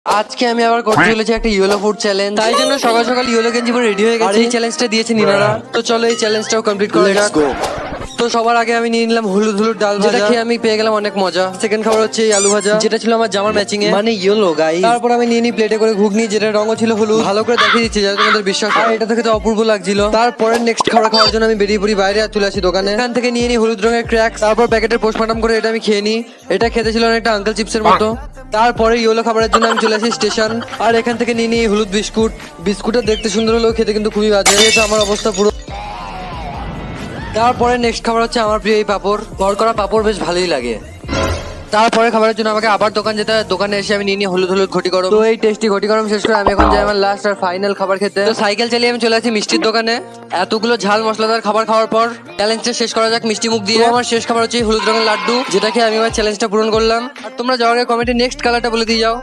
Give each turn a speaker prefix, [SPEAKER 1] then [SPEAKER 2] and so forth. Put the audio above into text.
[SPEAKER 1] আজকে আমি আবার করতে চলেছি একটা ইয়েলো ফুড চ্যালেঞ্জ। তাই জন্য সকাল সকাল ইয়েলো গেঞ্জি পরে রেডি হয়ে গেছি। এই চ্যালেঞ্জটা দিয়েছে নিনারা, তো চলো এই চ্যালেঞ্জটাও কমপ্লিট করা যাক। তো সবার আগে আমি নিয়ে নিলাম হলুদ হলুদ ডাল ভাজা, খেয়ে আমি পেয়ে গেলাম অনেক মজা। সেকেন্ড খাবার হচ্ছে এই আলু ভাজা, যেটা ছিল আমার জামার ম্যাচিং এ, মানে ইয়েলো গাইস। তারপর আমি নিয়ে নিই প্লেটে করে ঘুগনি, যেটা রঙও ছিল হলুদ। ভালো করে দেখিয়ে দিচ্ছি যাতে তোমাদের বিশ্বাস হয়। এটা থেকে তো অপূর্ব লাগছিল। তারপরে নেক্সট খাবার খাওয়ার জন্য আমি বেরিয়ে পড়ি বাইরে, আর চলে আসি দোকানে। এখান থেকে নিয়ে নিই হলুদ রঙের ক্র্যাক্স, তারপর প্যাকেটের পোস্টমর্টম করে এটা আমি খেয়ে নিই। এটা খেতে ছিল অনেকটা আঙ্কেল চিপসের মতো। তারপরে ইয়েলো খাবারের জন্য আমি চলে আসি স্টেশন, আর এখান থেকে নিয়ে নিই হলুদ বিস্কুট। বিস্কুটটা দেখতে সুন্দর হলেও খেতে কিন্তু খুবই বাজে। এটা আমার অবস্থা পুরো। তারপরে নেক্সট খাবার হচ্ছে আমার প্রিয় এই পাপড়। ভর করা পাপড় বেশ ভালোই লাগে। তারপরে খাবারের জন্য আমাকে আবার দোকান যেতে হয়। দোকানে এসে আমি নিয়ে নিই হলুদ হলুদ ঘটি গরম। তো এই টেস্টি ঘটি গরম শেষ করে আমি এখন যাই আমার লাস্ট আর ফাইনাল খাবার খেতে। তো সাইকেল চালিয়ে আমি চলে আসি মিষ্টির দোকানে। এতগুলো ঝাল মশলাদার খাবার খাওয়ার পর চ্যালেঞ্জটা শেষ করা যাক মিষ্টি মুখ দিয়ে। আমার শেষ খাবার হচ্ছে এই হলুদ রঙের লাড্ডু, যেটাকে আমি আমার চ্যালেঞ্জটা পূরণ করলাম। আর তোমরা যাওয়ার আগে কমেন্টে নেক্সট কালারটা বলে দিয়ে যাও।